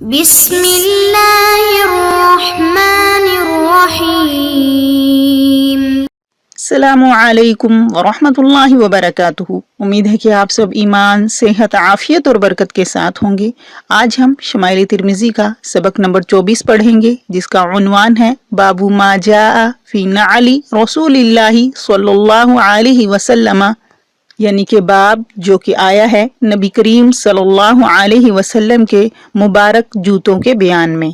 بسم اللہ الرحمن الرحیم۔ السلام علیکم ورحمۃ اللہ وبرکاتہ۔ امید ہے کہ آپ سب ایمان، صحت، عافیت اور برکت کے ساتھ ہوں گے۔ آج ہم شمائل ترمذی کا سبق نمبر 24 پڑھیں گے، جس کا عنوان ہے باب ما جاء فی نعل رسول اللہ صلی اللہ علیہ وسلم، یعنی کہ باب جو کہ آیا ہے نبی کریم صلی اللہ علیہ وسلم کے مبارک جوتوں کے بیان میں۔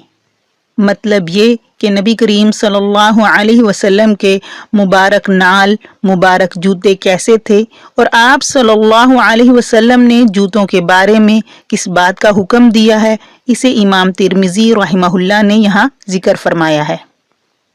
مطلب یہ کہ نبی کریم صلی اللہ علیہ وسلم کے مبارک نعل، مبارک جوتے کیسے تھے، اور آپ صلی اللہ علیہ وسلم نے جوتوں کے بارے میں کس بات کا حکم دیا ہے، اسے امام ترمذی رحمہ اللہ نے یہاں ذکر فرمایا ہے۔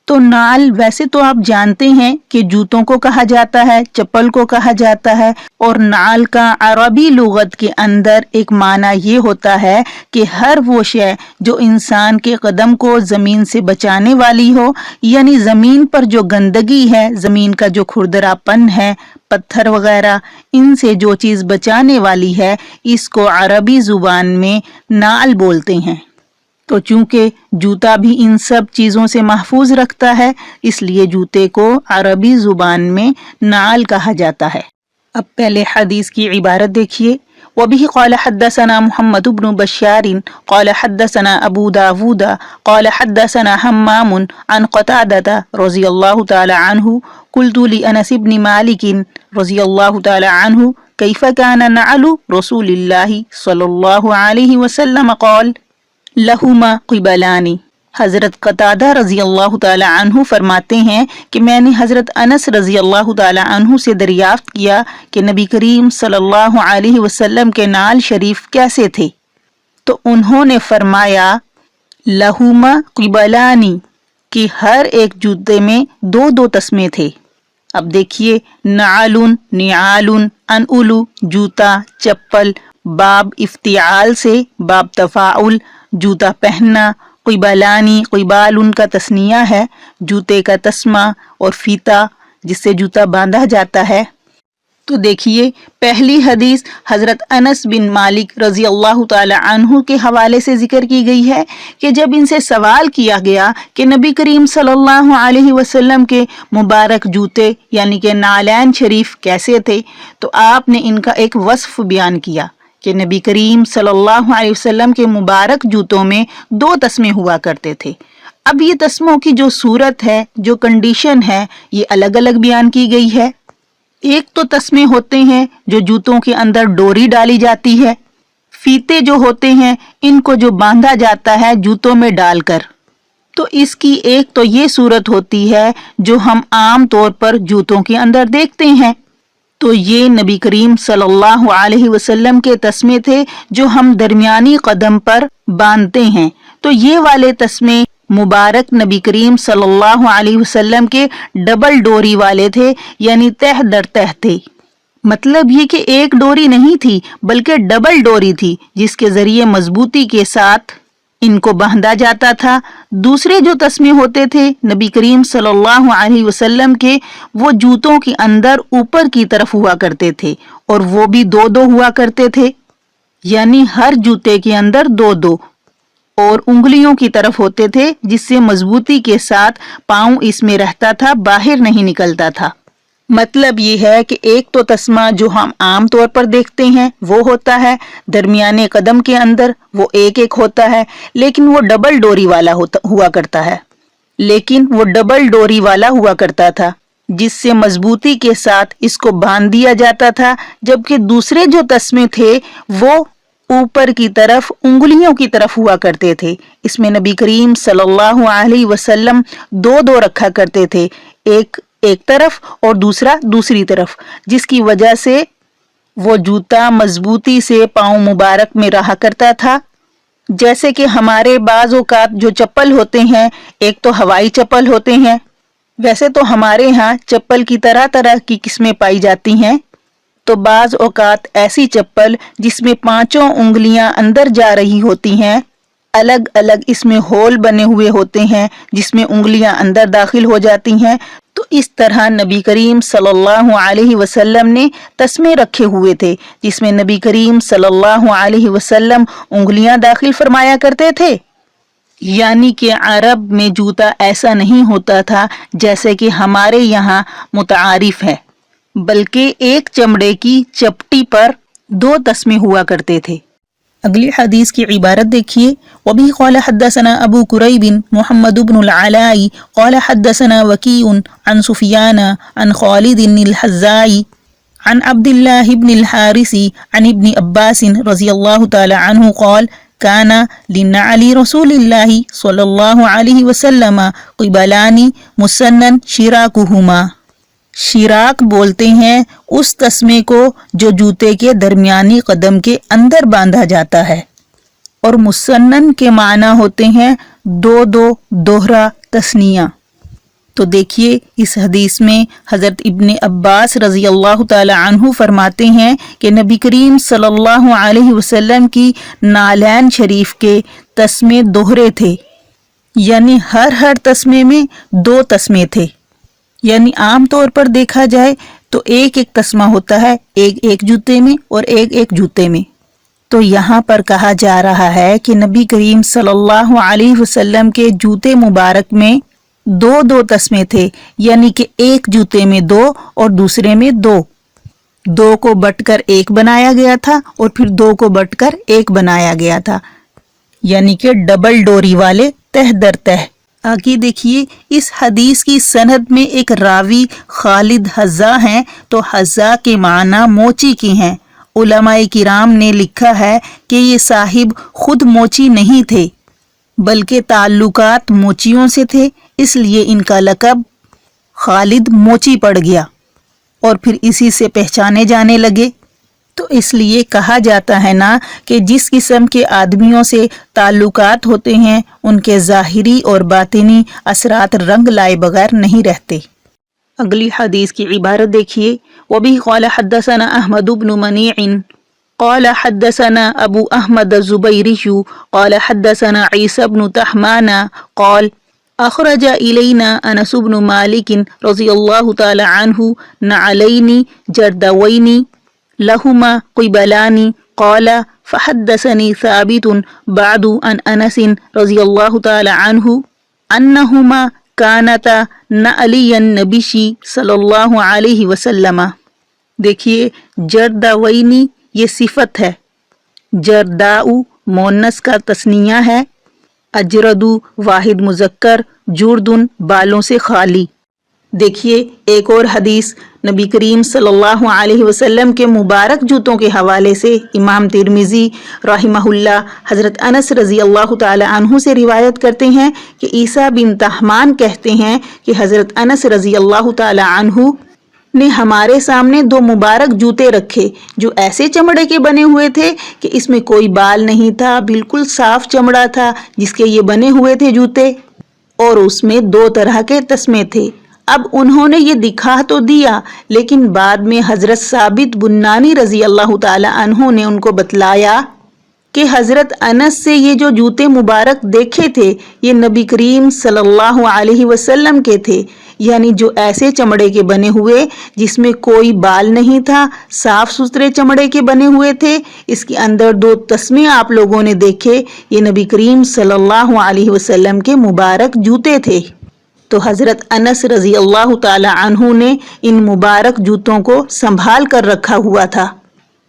تو نعل ویسے تو آپ جانتے ہیں کہ جوتوں کو کہا جاتا ہے، چپل کو کہا جاتا ہے، اور نعل کا عربی لغت کے اندر ایک معنی یہ ہوتا ہے کہ ہر وہ شے جو انسان کے قدم کو زمین سے بچانے والی ہو، یعنی زمین پر جو گندگی ہے، زمین کا جو کھردرا پن ہے، پتھر وغیرہ، ان سے جو چیز بچانے والی ہے، اس کو عربی زبان میں نعل بولتے ہیں۔ تو چونکہ جوتا بھی ان سب چیزوں سے محفوظ رکھتا ہے، اس لیے جوتے کو عربی زبان میں نعل کہا جاتا ہے۔ اب پہلے حدیث کی عبارت دیکھیے۔ وبه قال حدثنا محمد بن بشار قال حدثنا ابو داود قال حدثنا حمام عن قتادة رضي الله تعالى عنه قلت لأنس بن مالك رضي الله تعالى عنه كيف كان نعل رسول الله صلى الله عليه وسلم قال لہما قبلانی۔ حضرت قتادہ رضی اللہ تعالی عنہ فرماتے ہیں کہ میں نے حضرت انس رضی اللہ تعالی عنہ سے دریافت کیا کہ نبی کریم صلی اللہ علیہ وسلم کے نعل شریف کیسے تھے، تو انہوں نے فرمایا لہما قبلانی، کہ ہر ایک جوتے میں دو دو تسمے تھے۔ اب دیکھیے، نعل، نعال، انعل، جوتا، چپل، باب افتعال سے باب تفاعل، جوتا پہننا، قبلانی، قبال کا تثنیہ ہے، جوتے کا تسمہ، اور فیتا جس سے جوتا باندھا جاتا ہے۔ تو دیکھیے، پہلی حدیث حضرت انس بن مالک رضی اللہ تعالی عنہ کے حوالے سے ذکر کی گئی ہے کہ جب ان سے سوال کیا گیا کہ نبی کریم صلی اللہ علیہ وسلم کے مبارک جوتے یعنی کہ نعلین شریف کیسے تھے، تو آپ نے ان کا ایک وصف بیان کیا کہ نبی کریم صلی اللہ علیہ وسلم کے مبارک جوتوں میں دو تسمے ہوا کرتے تھے۔ اب یہ تسموں کی جو صورت ہے، جو کنڈیشن ہے، یہ الگ الگ بیان کی گئی ہے۔ ایک تو تسمے ہوتے ہیں جو جوتوں کے اندر ڈوری ڈالی جاتی ہے، فیتے جو ہوتے ہیں ان کو جو باندھا جاتا ہے جوتوں میں ڈال کر۔ تو اس کی ایک تو یہ صورت ہوتی ہے جو ہم عام طور پر جوتوں کے اندر دیکھتے ہیں، تو یہ نبی کریم صلی اللہ علیہ وسلم کے تسمے تھے جو ہم درمیانی قدم پر باندھتے ہیں۔ تو یہ والے تسمے مبارک نبی کریم صلی اللہ علیہ وسلم کے ڈبل ڈوری والے تھے، یعنی تہ در تہ تھے۔ مطلب یہ کہ ایک ڈوری نہیں تھی بلکہ ڈبل ڈوری تھی، جس کے ذریعے مضبوطی کے ساتھ ان کو باندھا جاتا تھا۔ دوسرے جو تسمے ہوتے تھے نبی کریم صلی اللہ علیہ وسلم کے، وہ جوتوں کے اندر اوپر کی طرف ہوا کرتے تھے، اور وہ بھی دو دو ہوا کرتے تھے، یعنی ہر جوتے کے اندر دو دو، اور انگلیوں کی طرف ہوتے تھے، جس سے مضبوطی کے ساتھ پاؤں اس میں رہتا تھا، باہر نہیں نکلتا تھا۔ مطلب یہ ہے کہ ایک تو تسمہ جو ہم عام طور پر دیکھتے ہیں وہ ہوتا ہے درمیانے قدم کے اندر، وہ ایک ایک ہوتا ہے، لیکن وہ ڈبل ڈوری والا ہوا کرتا تھا، جس سے مضبوطی کے ساتھ اس کو باندھ دیا جاتا تھا، جبکہ دوسرے جو تسمے تھے وہ اوپر کی طرف انگلیوں کی طرف ہوا کرتے تھے۔ اس میں نبی کریم صلی اللہ علیہ وسلم دو دو رکھا کرتے تھے، ایک طرف اور دوسرا دوسری طرف، جس کی وجہ سے وہ جوتا مضبوطی سے پاؤں مبارک میں رہا کرتا تھا۔ جیسے کہ ہمارے بعض اوقات جو چپل ہوتے ہیں، ایک تو ہوائی چپل ہوتے ہیں، ویسے تو ہمارے ہاں چپل کی طرح طرح کی قسمیں پائی جاتی ہیں، تو بعض اوقات ایسی چپل جس میں پانچوں انگلیاں اندر جا رہی ہوتی ہیں، الگ الگ اس میں ہول بنے ہوئے ہوتے ہیں جس میں انگلیاں اندر داخل ہو جاتی ہیں، تو تو اس طرح نبی کریم صلی اللہ علیہ وسلم نے تسمے رکھے ہوئے تھے جس میں نبی کریم صلی اللہ علیہ وسلم انگلیاں داخل فرمایا کرتے تھے. یعنی کہ عرب میں جوتا ایسا نہیں ہوتا تھا جیسے کہ ہمارے یہاں متعارف ہے، بلکہ ایک چمڑے کی چپٹی پر 2 تسمے ہوا کرتے تھے. اگلی حدیث کی عبارت دیکھیے. وبه قال حدثنا ابو كريب محمد بن العلاء قال حدثنا وكيع عن سفيان عن خالد الحذاء عن عبد الله بن الحارث عن ابن عباس رضي الله تعالى عنه قال كان لنعل رسول الله صلى الله عليه وسلم قبلان مسنن شراكهما. شراک بولتے ہیں اس تسمے کو جو جوتے کے درمیانی قدم کے اندر باندھا جاتا ہے، اور مسنن کے معنی ہوتے ہیں 2 دوہرا تثنیہ. تو دیکھیے اس حدیث میں حضرت ابن عباس رضی اللہ تعالی عنہ فرماتے ہیں کہ نبی کریم صلی اللہ علیہ وسلم کی نالین شریف کے تسمے دوہرے تھے، یعنی ہر تسمے میں 2 تسمے تھے. یعنی عام طور پر دیکھا جائے تو ایک تسمہ ہوتا ہے ایک جوتے میں اور ایک جوتے میں. تو یہاں پر کہا جا رہا ہے کہ نبی کریم صلی اللہ علیہ وسلم کے جوتے مبارک میں 2 تسمے تھے، یعنی کہ ایک جوتے میں 2 اور دوسرے میں 2 کو بٹ کر ایک بنایا گیا تھا اور پھر 2 کو بٹ کر ایک بنایا گیا تھا، یعنی کہ ڈبل ڈوری والے تہ در تہ. آگے دیکھیے اس حدیث کی سند میں ایک راوی خالد حذا ہیں، تو حذا کے معنی موچی کے ہیں. علماء کرام نے لکھا ہے کہ یہ صاحب خود موچی نہیں تھے بلکہ تعلقات موچیوں سے تھے، اس لیے ان کا لقب خالد موچی پڑ گیا اور پھر اسی سے پہچانے جانے لگے. تو اس لیے کہا جاتا ہے نا کہ جس قسم کے آدمیوں سے تعلقات ہوتے ہیں ان کے ظاہری اور باطنی اثرات رنگ لائے بغیر نہیں رہتے. اگلی حدیث کی عبارت دیکھیے. وبه قال حدثنا احمد بن منيع قال حدثنا ابو احمد الزبيري قال حدثنا عيسى بن تحمان قال اخرج الينا انس بن مالك رضي الله تعالى عنه نعلين جردوين لهما قبلان قال فحدثني ثابت بعد عن انس رضي الله تعالى عنه انهما كانتا نعلي النبي صلی اللہ علیہ وسلم. دیکھیے جردوینی یہ صفت ہے، جرداؤ مونس کا تثنیہ ہے، اجردو واحد مذکر، جردن بالوں سے خالی. دیکھیے ایک اور حدیث نبی کریم صلی اللہ علیہ وسلم کے مبارک جوتوں کے حوالے سے امام ترمذی رحمہ اللہ حضرت انس رضی اللہ تعالی عنہ سے روایت کرتے ہیں کہ عیسیٰ بن تحمان کہتے ہیں کہ حضرت انس رضی اللہ تعالی عنہ نے ہمارے سامنے 2 مبارک جوتے رکھے جو ایسے چمڑے کے بنے ہوئے تھے کہ اس میں کوئی بال نہیں تھا، بالکل صاف چمڑا تھا جس کے یہ بنے ہوئے تھے جوتے، اور اس میں 2 طرح کے تسمے تھے. اب انہوں نے یہ دکھا تو دیا لیکن بعد میں حضرت ثابت بنانی رضی اللہ تعالی عنہ نے ان کو بتلایا کہ حضرت انس سے یہ جو جوتے مبارک دیکھے تھے یہ نبی کریم صلی اللہ علیہ وسلم کے تھے، یعنی جو ایسے چمڑے کے بنے ہوئے جس میں کوئی بال نہیں تھا، صاف ستھرے چمڑے کے بنے ہوئے تھے. اس کے اندر 2 تسمے آپ لوگوں نے دیکھے، یہ نبی کریم صلی اللہ علیہ وسلم کے مبارک جوتے تھے. تو حضرت انس رضی اللہ تعالی عنہ نے ان مبارک جوتوں کو سنبھال کر رکھا ہوا تھا.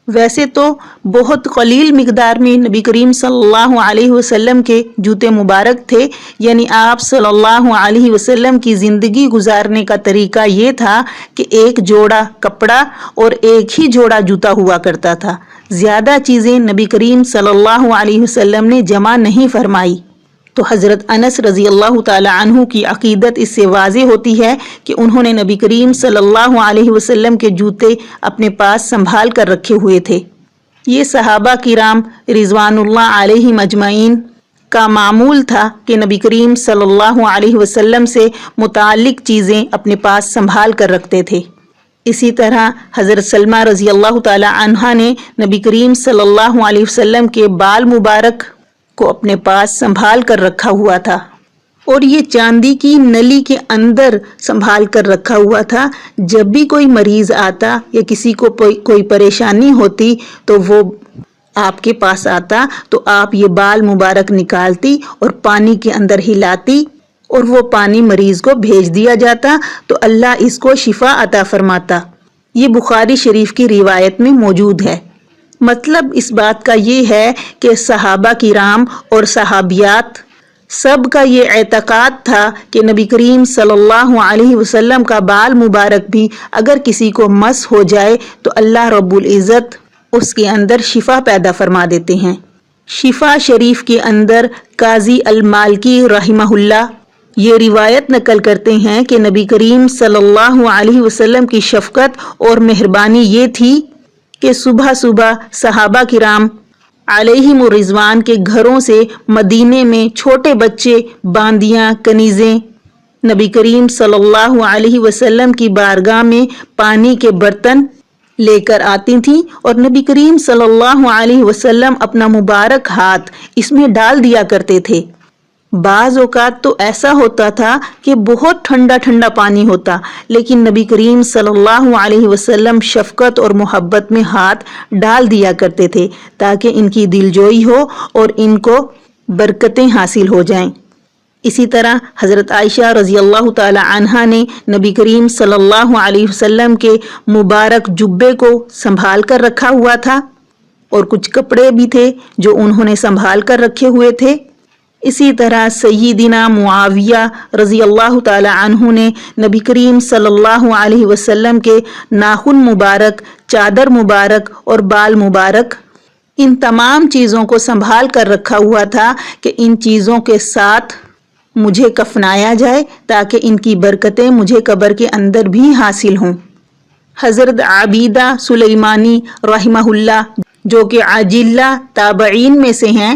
ویسے تو بہت قلیل مقدار میں نبی کریم صلی اللہ علیہ وسلم کے جوتے مبارک تھے، یعنی آپ صلی اللہ علیہ وسلم کی زندگی گزارنے کا طریقہ یہ تھا کہ ایک جوڑا کپڑا اور ایک ہی جوڑا جوتا ہوا کرتا تھا. زیادہ چیزیں نبی کریم صلی اللہ علیہ وسلم نے جمع نہیں فرمائی. تو حضرت انس رضی اللہ تعالی عنہ کی عقیدت اس سے واضح ہوتی ہے کہ انہوں نے نبی کریم صلی اللہ علیہ وسلم کے جوتے اپنے پاس سنبھال کر رکھے ہوئے تھے. یہ صحابہ کرام رضوان اللہ علیہم اجمعین کا معمول تھا کہ نبی کریم صلی اللہ علیہ وسلم سے متعلق چیزیں اپنے پاس سنبھال کر رکھتے تھے. اسی طرح حضرت سلمہ رضی اللہ تعالی عنہا نے نبی کریم صلی اللہ علیہ وسلم کے بال مبارک کو اپنے پاس سنبھال کر رکھا ہوا تھا. اور یہ چاندی کی نلی کے اندر سنبھال کر رکھا ہوا تھا. جب بھی کوئی مریض آتا یا کسی کو کوئی پریشانی ہوتی تو وہ آپ کے پاس آتا تو آپ یہ بال مبارک نکالتی اور پانی کے اندر ہلاتی اور وہ پانی مریض کو بھیج دیا جاتا تو اللہ اس کو شفا عطا فرماتا. یہ بخاری شریف کی روایت میں موجود ہے. مطلب اس بات کا یہ ہے کہ صحابہ کرام اور صحابیات سب کا یہ اعتقاد تھا کہ نبی کریم صلی اللہ علیہ وسلم کا بال مبارک بھی اگر کسی کو مس ہو جائے تو اللہ رب العزت اس کے اندر شفا پیدا فرما دیتے ہیں. شفا شریف کے اندر قاضی المالکی رحمہ اللہ یہ روایت نقل کرتے ہیں کہ نبی کریم صلی اللہ علیہ وسلم کی شفقت اور مہربانی یہ تھی کہ صبح صبح صحابہ کرام علیہم الرضوان کے گھروں سے مدینے میں چھوٹے بچے باندیاں کنیزیں نبی کریم صلی اللہ علیہ وسلم کی بارگاہ میں پانی کے برتن لے کر آتی تھیں اور نبی کریم صلی اللہ علیہ وسلم اپنا مبارک ہاتھ اس میں ڈال دیا کرتے تھے. بعض اوقات تو ایسا ہوتا تھا کہ بہت ٹھنڈا ٹھنڈا پانی ہوتا لیکن نبی کریم صلی اللہ علیہ وسلم شفقت اور محبت میں ہاتھ ڈال دیا کرتے تھے تاکہ ان کی دلجوئی ہو اور ان کو برکتیں حاصل ہو جائیں. اسی طرح حضرت عائشہ رضی اللہ تعالی عنہا نے نبی کریم صلی اللہ علیہ وسلم کے مبارک جبے کو سنبھال کر رکھا ہوا تھا اور کچھ کپڑے بھی تھے جو انہوں نے سنبھال کر رکھے ہوئے تھے. اسی طرح سیدنا معاویہ رضی اللہ تعالی عنہ نے نبی کریم صلی اللہ علیہ وسلم کے ناخن مبارک، چادر مبارک اور بال مبارک ان تمام چیزوں کو سنبھال کر رکھا ہوا تھا کہ ان چیزوں کے ساتھ مجھے کفنایا جائے تاکہ ان کی برکتیں مجھے قبر کے اندر بھی حاصل ہوں. حضرت عبیدہ سلیمانی رحمہ اللہ جو کہ عاجلہ تابعین میں سے ہیں،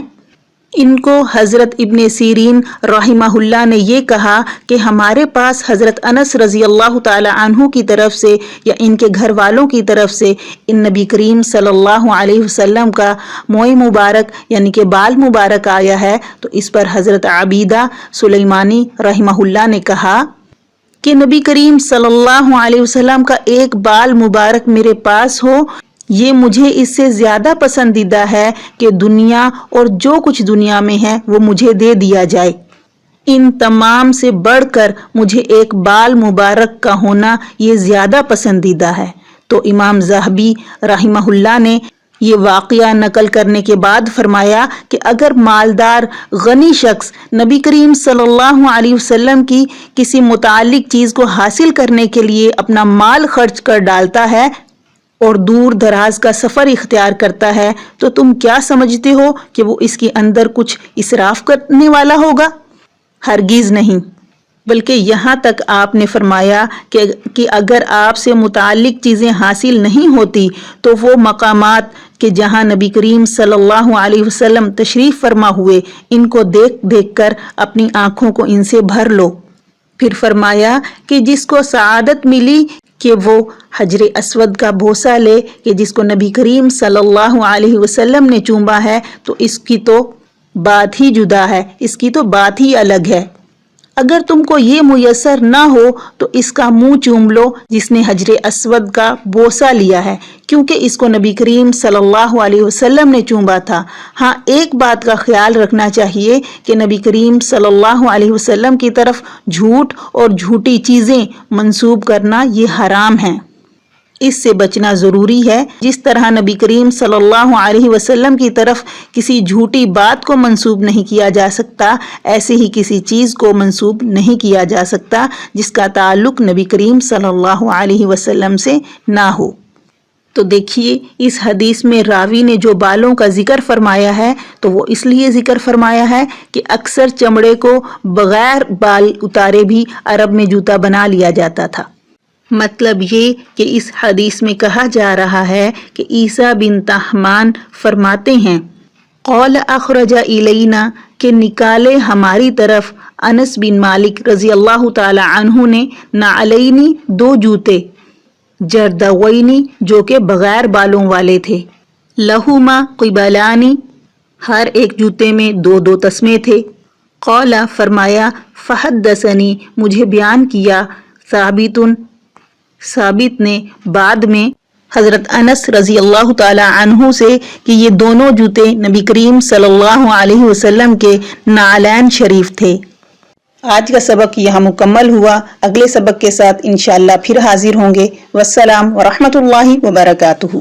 ان کو حضرت ابن سیرین رحمہ اللہ نے یہ کہا کہ ہمارے پاس حضرت انس رضی اللہ تعالی عنہ کی طرف سے یا ان کے گھر والوں کی طرف سے ان نبی کریم صلی اللہ علیہ وسلم کا موئے مبارک یعنی کہ بال مبارک آیا ہے. تو اس پر حضرت عبیدہ سلیمانی رحمہ اللہ نے کہا کہ نبی کریم صلی اللہ علیہ وسلم کا ایک بال مبارک میرے پاس ہو یہ مجھے اس سے زیادہ پسندیدہ ہے کہ دنیا اور جو کچھ دنیا میں ہے وہ مجھے دے دیا جائے. ان تمام سے بڑھ کر مجھے ایک بال مبارک کا ہونا یہ زیادہ پسندیدہ ہے. تو امام ذہبی رحمہ اللہ نے یہ واقعہ نقل کرنے کے بعد فرمایا کہ اگر مالدار غنی شخص نبی کریم صلی اللہ علیہ وسلم کی کسی متعلق چیز کو حاصل کرنے کے لیے اپنا مال خرچ کر ڈالتا ہے اور دور دراز کا سفر اختیار کرتا ہے تو تم کیا سمجھتے ہو کہ وہ اس کے اندر کچھ اسراف کرنے والا ہوگا؟ ہرگز نہیں. بلکہ یہاں تک آپ نے فرمایا کہ اگر آپ سے متعلق چیزیں حاصل نہیں ہوتی تو وہ مقامات کہ جہاں نبی کریم صلی اللہ علیہ وسلم تشریف فرما ہوئے ان کو دیکھ دیکھ کر اپنی آنکھوں کو ان سے بھر لو. پھر فرمایا کہ جس کو سعادت ملی کہ وہ حجر اسود کا بوسہ لے کہ جس کو نبی کریم صلی اللہ علیہ وسلم نے چوما ہے تو اس کی تو بات ہی جدا ہے، اس کی تو بات ہی الگ ہے. اگر تم کو یہ میسر نہ ہو تو اس کا منہ چوم لو جس نے حجر اسود کا بوسہ لیا ہے کیونکہ اس کو نبی کریم صلی اللہ علیہ وسلم نے چوما تھا. ہاں ایک بات کا خیال رکھنا چاہیے کہ نبی کریم صلی اللہ علیہ وسلم کی طرف جھوٹ اور جھوٹی چیزیں منسوب کرنا یہ حرام ہیں، اس سے بچنا ضروری ہے. جس طرح نبی کریم صلی اللہ علیہ وسلم کی طرف کسی جھوٹی بات کو منسوب نہیں کیا جا سکتا، ایسے ہی کسی چیز کو منسوب نہیں کیا جا سکتا جس کا تعلق نبی کریم صلی اللہ علیہ وسلم سے نہ ہو. تو دیکھیے اس حدیث میں راوی نے جو بالوں کا ذکر فرمایا ہے تو وہ اس لیے ذکر فرمایا ہے کہ اکثر چمڑے کو بغیر بال اتارے بھی عرب میں جوتا بنا لیا جاتا تھا. مطلب یہ کہ اس حدیث میں کہا جا رہا ہے کہ عیسیٰ بن طہمان فرماتے ہیں قول اخرج الینا کہ نکالے ہماری طرف انس بن مالک رضی اللہ تعالی عنہ نے نعلینی دو جوتے جردوینی جو کہ بغیر بالوں والے تھے، لہما قبلانی ہر ایک جوتے میں دو دو تسمے تھے، قال فرمایا فحدثنی مجھے بیان کیا ثابت نے بعد میں حضرت انس رضی اللہ تعالی عنہ سے کہ یہ دونوں جوتے نبی کریم صلی اللہ علیہ وسلم کے نعلین شریف تھے۔ آج کا سبق یہاں مکمل ہوا، اگلے سبق کے ساتھ انشاءاللہ پھر حاضر ہوں گے۔ والسلام ورحمۃ اللہ وبرکاتہ۔